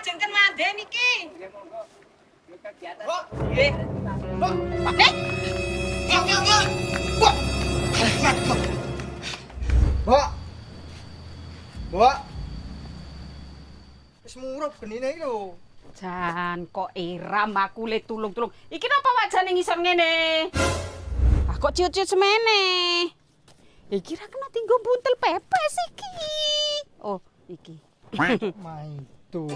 jengken manden iki. Mbok. Nggih. Mbok. Nek, Mbok. Mbok. Mbok. Wis murup genine iki lho. jan kok iram aku le tulung-tulung. Iki napa wajane ngisor ngene? Ah kok ciut-ciut semene? Iki ra kena tinggo buntel pepes iki. Oh, iki. Maitu.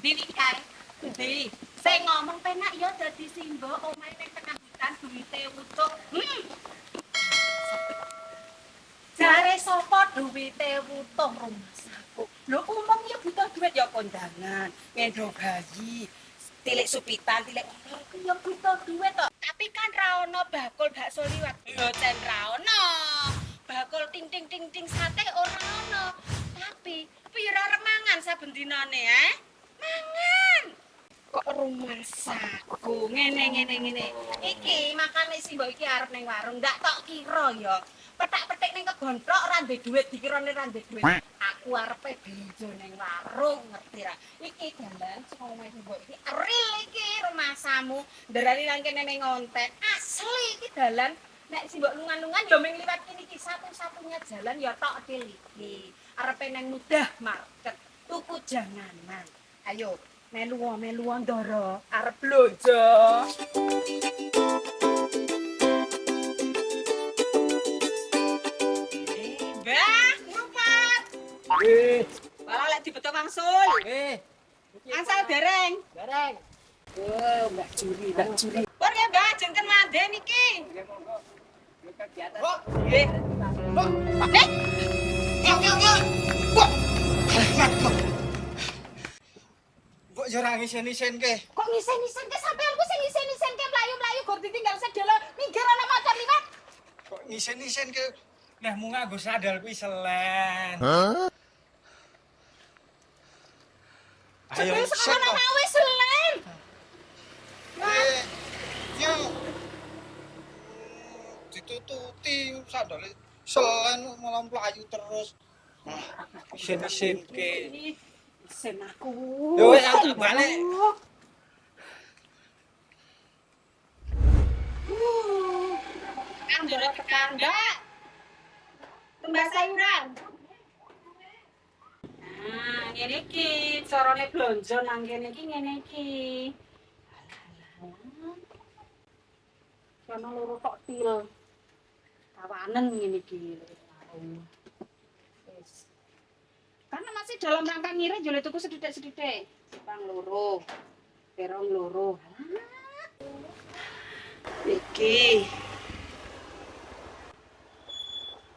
Di kae. Di. Sing ngomong penak ya dadi simbo omahe ning tengah hutan duwite wutuk. Jare sapa duwite wutuh rumah saku. Lho umum ya butuh duit ya kondangan, ngendro bayi, tilik supitan, tilik ono ya butuh duit kok. Tapi kan ra ono bakul bakso liwat. Lho jan ra ono. Bakul ting ting ting ting sate ora ono. Tapi pira arep mangan saben dinane, Mangan. Kok rumah saku ngene. Iki makane si mbok iki arep ning warung ndak tok kira ya. Petak-petik ning kebon tok ora ndek dhuwit dikirane ra ndek dhuwit. Aku arepe belanja ning warung ngerti ra. Iki dalan sing omahe mbok iki real iki rumah samu. Ndarani nang kene ning ngontek. Asli iki dalan nek si mbok lungan-lungan ya ming liwat kene iki satu-satunya jalan ya tok til iki. Arepe nang Mudah Market tuku janganan. Ayo melu ndara arep blonjo. Mbah, ngrupat. Ora lek dibeto wangsul. Angsal dereng. Dereng. Oh, Mbak Juri. Pun ya, Mbah, jengken manden iki. Mbok. Nggih. Mbok. Nek, Mbok. Mbok yo ra ngisen-isen ke. kok ngisen-ngisen ke sampeanku sing ngisen-ngisen ke mlayu-mlayu gur ditinggal sedelo minggir ana motor liwat. Kok ngisen-isen ke. Nah, mu nganggo sandal kuwi selen. Ayo, Jebul sekono mau wis selen. Yo. Ditututi sandale selen malah mlayu terus. Isen-isen ke. Isen aku. Yo wis aku balik. Kan ndoro tekan, Mbak. Tumbas sayuran. Nah, ngene iki carane blonjo nang kene iki ngene iki. Sono loro tok til. Kawanen ngene iki. Wis. Karena masih dalam rangka ngirit yo tuku sedidik-sedidik. Bang loro. Terong loro. Iki.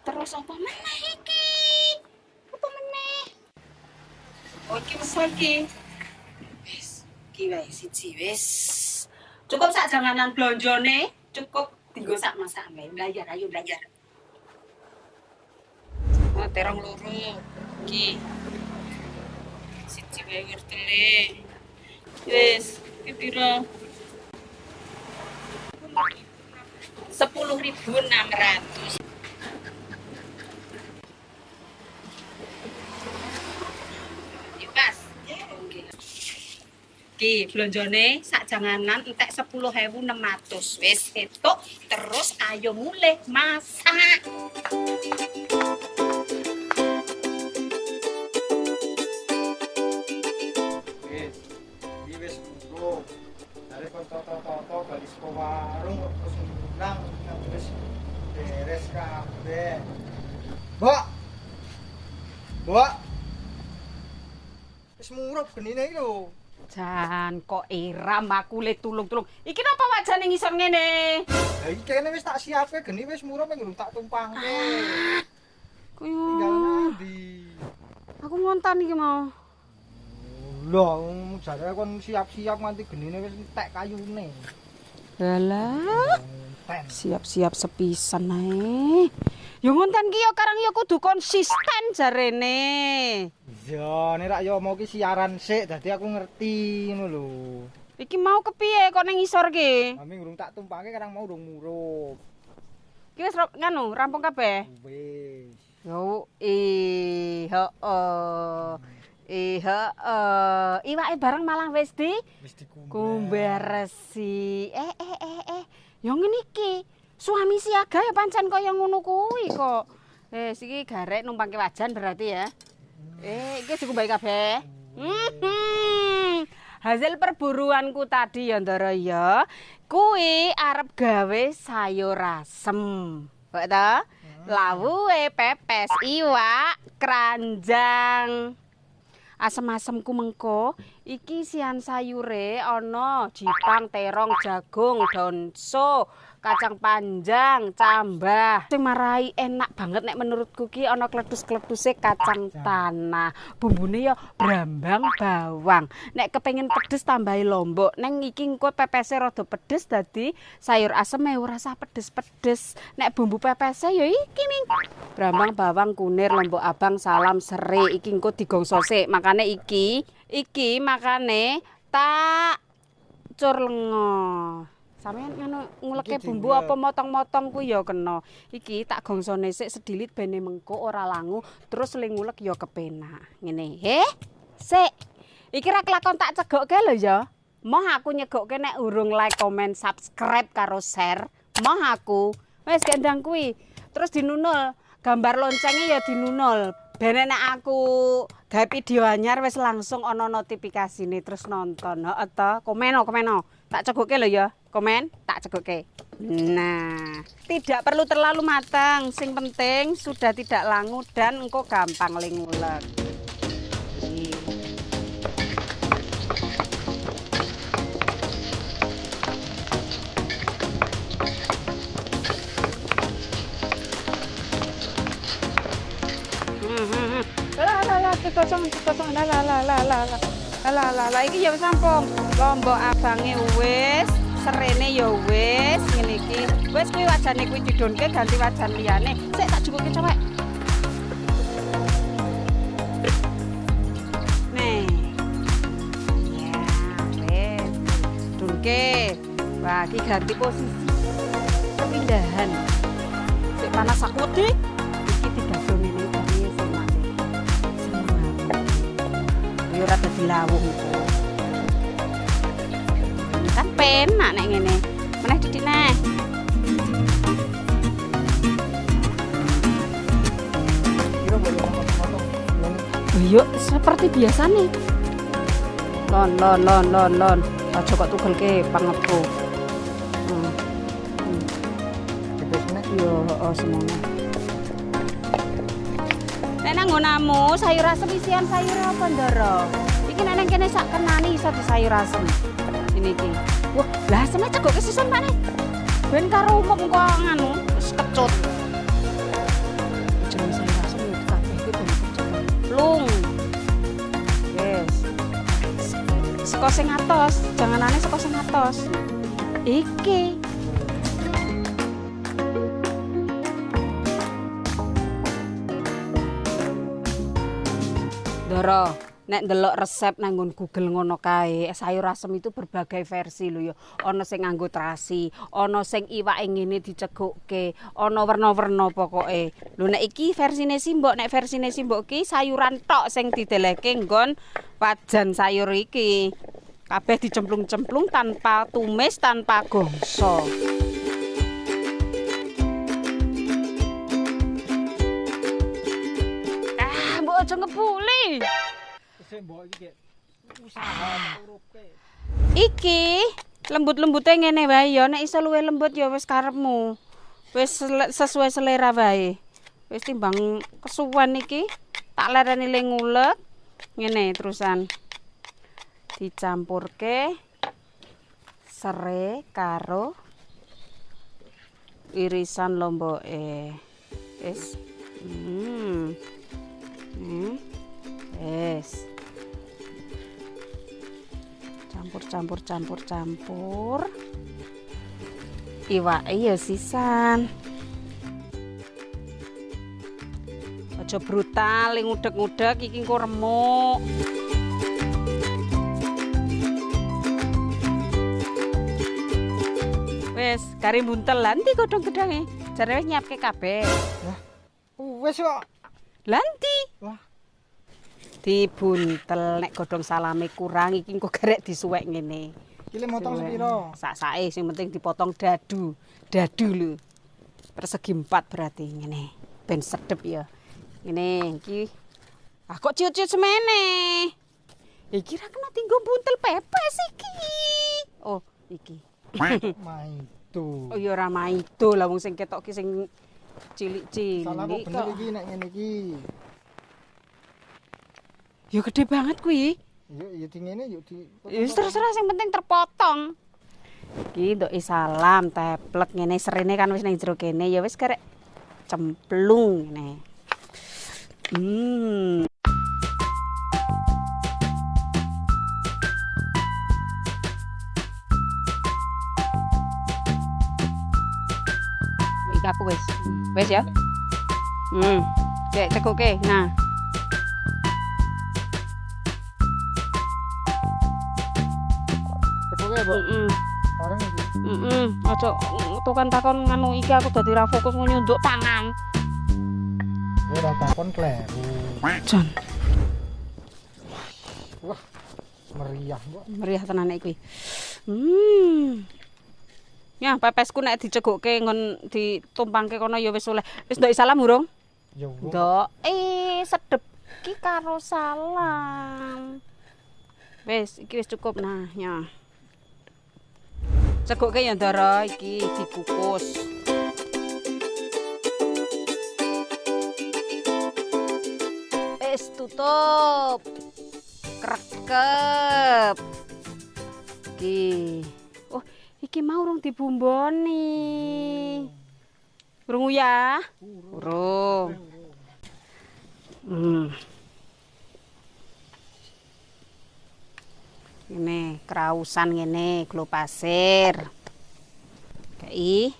Terus apa meneh iki? Apa meneh? Oh, iki wis iki. Wis, iki wae siji wis. Cukup sak janganan blonjone, cukup dienggo sak masak wae. Belajar, ayo belajar. Oh, terong loro. Iki. Siji wae wortele. Wis, iki pira? 10.600. Pas. Iki blonjone sak janganan entek 10.600. Wis etuk terus ayo mulih masak. Iki wis engko. Dari toto-toto bali saka warung terus ngulang wis beres kabeh. Mbok. Mbok. Wis murup genine iki lho. Jan kok iram aku le tulung-tulung. Iki napa wajane ngisor ngene? Lah iki kene wis tak siapke geni wis murup nggo tak tumpangke. Tinggal Kuwi ndi? aku ngontan iki mau. Lho, jare kon siap-siap nganti genine wis entek kayune. Halah, Ten. siap-siap sepisan ae. Ya ngonten ki ya karang ya kudu konsisten jarene. Iya, nek rak yo mau ki siaran sik dadi aku ngerti ngono lho. Iki mau kepiye kok ning ngisor ki? Mami urung tak tumpangke kadang mau urung murup. Ki wis nganu rampung kabeh. Wis. Yo heeh. Iwake bareng malah wis Wis kumbar resi. Yo ngene iki. Suami siaga ya pancen kaya ngono kuwi kok. Iki garek numpangke wajan berarti ya. Iki dikumbahi kabeh. Hasil perburuanku tadi ya Ndara ya. Kuwi arep gawe sayur asem. Kok ta? Lawuhe pepes iwak kranjang. Asem-asemku mengko iki sian sayure ana jipang, terong, jagung, donso, kacang panjang, cambah. Sing marai enak banget nek menurutku ki ana kletus-kletuse kacang tanah. Bumbune ya brambang bawang. Nek kepengin pedes tambahi lombok. Neng iki engko pepese rada pedes dadi sayur asem ora usah pedes-pedes. Nek bumbu pepese ya iki ning brambang bawang kunir lombok abang salam serai iki engko digongso sik. Makane iki makane tak cur lenga. Sampeyan ngono nguleke bumbu apa motong-motong ku ya kena. Iki tak gongsone sik sedilit bene mengko ora langu terus ngulek ya kepenak. Ngene. Sik. Iki ra kelakon tak cegokke lho ya. Moh aku nyegokke nek urung like, comment, subscribe karo share. Moh aku. Wis gendang kuwi. Terus dinunul. Gambar loncenge ya dinunul. Ben nek aku gawe video anyar wis langsung ana notifikasine terus nonton. Heeh ta, komeno. Tak cegokke lho ya. Komen, tak cegokke. Nah, tidak perlu terlalu matang. Sing penting sudah tidak langu dan engko gampang ngulek. Kosong. Lah iki ya wis rampung. Lombok abange wis, serene ya wis, ngene iki. Wis kuwi wajane kuwi didonke ganti wajan liyane. Sik tak jukuke cewek. Nih. Ya, wis. Donke. Wah, iki ganti posisi. Pindahan. Sik panas aku wedi. Iki digadone ning kene semane. Yo ora dadi lawuh iku. Kan penak nek ngene. Meneh didik neh. Yo seperti biasa nih. Lon. Aja kok tugelke pangepku. Yo semono. Nek nang ngonamu sayur asem isian sayur apa Ndara? Iki nek nang kene sak kenani iso di sayur asem. Ini iki. Wah, lah aseme cegoke sisan Pak nih. Ben karo umum kok nganu wis kecut. Jeneng sayur asem yo kabeh iki ben kecut. Plung. Yes. Seko sing atos, janganane seko sing atos. Iki Ndara, nek ndelok resep nang Google ngono kae, sayur asem itu berbagai versi lho ya. Ana sing nganggo terasi, ana sing iwake ngene dicegokke, ana werna-werna pokoke. Lho nek iki versine Simbok, nek versine Simbok ki sayuran tok sing dideleke nggon wajan sayur iki. Kabeh dicemplung-cemplung tanpa tumis, tanpa gongso. Mbok aja ngebuli. Mbok iki usaha urupke. Iki lembut-lembute ngene wae ya, nek iso luwih lembut ya wis karepmu. Wis sesuai selera wae. Wis timbang kesuwen iki tak lereni le ngulek. Ngene terusan. Dicampurke serai karo irisan lomboke. Wis. Wis. Campur. Iwake ya sisan. Aja brutal, ngudek-ngudek iki engko remuk. wis, kari buntelan ndi godhong gedhange. Jare wis nyiapke kabeh. Wis kok. Lanti. Wah. Dibuntel nek godhong salame kurang iki engko garek disuwek ngene. Iki motong sepiro? Sak-sake sing penting dipotong dadu. Dadu lho. Persegi 4 berarti ngene. Ben sedep ya. Ngene iki. Ah kok ciut-ciut semene. Iki ra kena tinggo buntel pepes iki. Oh, iki. Maido. Oh ya ora maido lah wong sing ketok ki sing cilik-cilik Salah kok bener iki nek ngene iki. Ya gede banget kuwi. Yuk di ngene yuk di. Wis terserah sing penting terpotong. Iki ndoki salam teplek ngene serene kan wis ning jero kene ya wis karek cemplung ngene. Iki aku wis. Wis ya. Cek cekuke. Nah. Cepuke, Bu. Bareng iki. Aja tukang takon nganu iki aku dadi ra fokus nyunduk tangan. Ora takon kleru. Jan, Wah. Meriah, Bu. meriah tenan iki. Ya, pepesku nek dicegukke ngon ditumpangke kono ya wis oleh. Wis ndok salam urung? Ya wong. Ndok. Sedep iki karo salam. Wis, iki wis cukup nah, ya. Cegukke ya Ndara iki dikukus. Wis tutup. Krekep. Iki. Oh, iki mau urung dibumboni. Urung ya? Urung. Ini kerausan ngene, glo pasir. Kei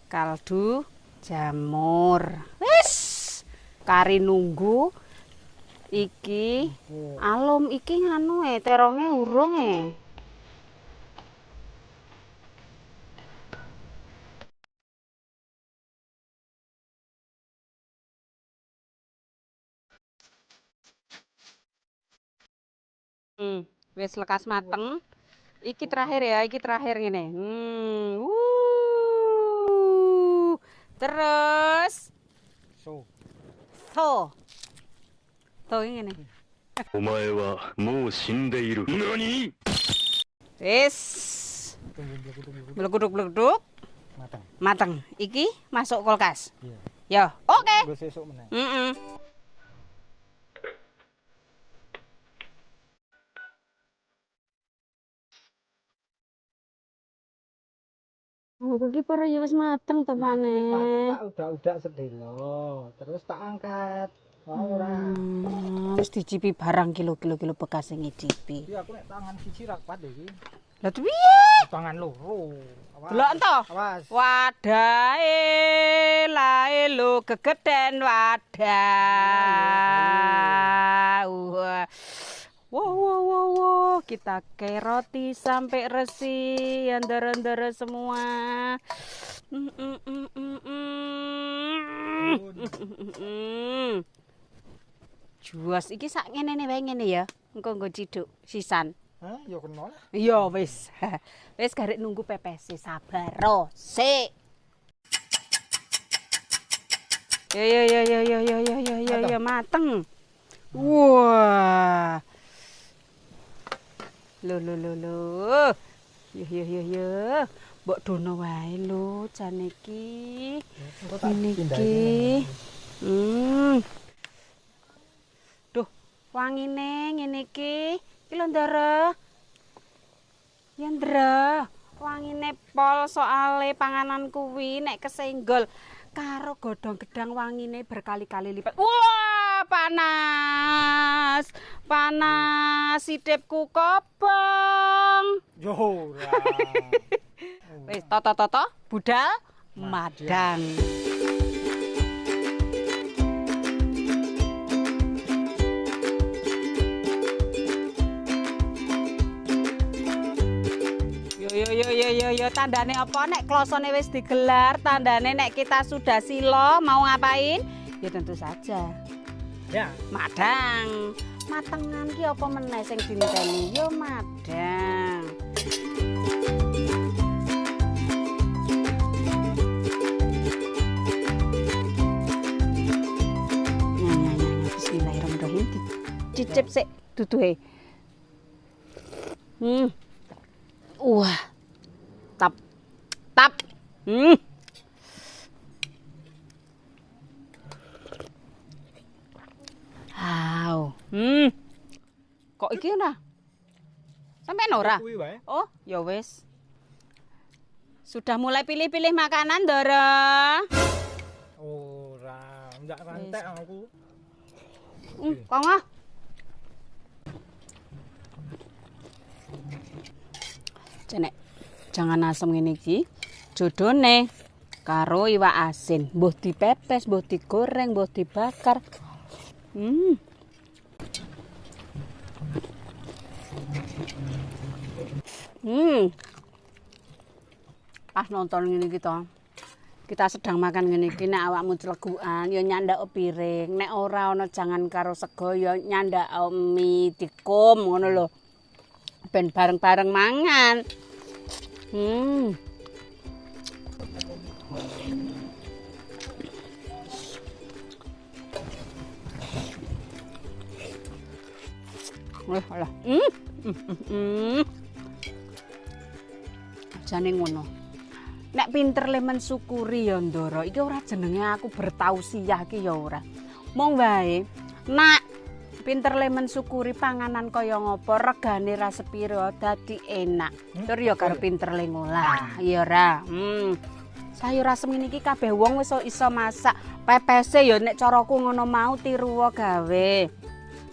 kaldu jamur. Wis. Kari nunggu iki alum iki nganu teronge urung wis lekas mateng. Iki terakhir ya, iki terakhir ngene. Terus So. To ngene. お前はもう死んでいる。何 Wis. Tunggu. Blekuduk-blekuduk. Matang. Mateng. Iki masuk kulkas. Iya. Ya, oke. Gue sesuk meneh. Iki para ya wis mateng to maneh. Tak udak-udak sedelo, terus tak angkat. Ora. Wis dicipi barang kilo-kilo bekas sing ngicipi. Iki aku nek tangan siji ra kuat iki. Lah piye? Tangan loro. Awas. Delok ento. Awas. Wadahe lae lo gegeden wadah. Wow, kita kayak roti sampai resi, andar-andar semua. Juas iki sak ngene wae ngene ya. Engko nggo ciduk sisan. Hah, ya kena lah. Iya wis. Wis garek nunggu pepes sabar. Sik. Ya mateng. Wah. Lho. Ya. Mbok dono wae lho jan iki. Niki. Duh, wangine ngene iki. Iki lho Ndara. Ya Ndra, wangine pol soale panganan kuwi nek kesenggol karo godhong gedang wangine berkali-kali lipat. Wah, panas. Panas sithipku kobong. Yo ora. Wis toto budal madang. yo tandane apa nek klosone wis digelar, tandane nek kita sudah silo mau ngapain? Ya tentu saja. Ya. Madang. Matengan ki apa meneh sing dinteni? Yo madang. Bismillahirrahmanirrahim. Dicicip sik duduhe. Wah. Tap. Tap. Wow. Kok iki ora? Sampeyan ora? Kuwi wae. Oh, ya wis. Sudah mulai pilih-pilih makanan, Ndara? Ora, ndak rantek aku. Kong ah. Cenek, jangan asem ngene iki. Jodone karo iwak asin, mbuh dipepes, mbuh digoreng, mbuh dibakar. Pas nonton ngene kita sedang makan ngene iki nek awakmu clegukan ya nyandak piring, nek ora ana jangan karo sego ya nyandak mie dikum ngono lho. Ben bareng-bareng mangan. Alah. Jane ngono. Nek pinter le mensyukuri ya Ndara, iki ora jenenge aku bertausiah ki ya ora. Mong wae nak pinter le mensyukuri panganan kaya ngopo regane ra sepiro dadi enak. Tur ya karo pinter le ngolah, ya ora. Sayur asem ini iki kabeh wong wis iso masak. Pepese ya nek caraku ngono mau tiruwa gawe.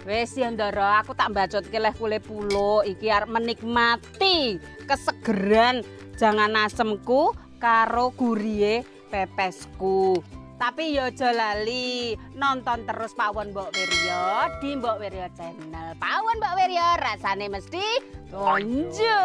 Wis ya Ndara, aku tak mbacotke leh kule pulo iki arep menikmati kesegeran jangan asemku karo gurihe pepesku. Tapi ya aja lali nonton terus Pawon Mbok Wirya di Mbok Wirya Channel. Pawon Mbok Wirya rasane mesti tonjo.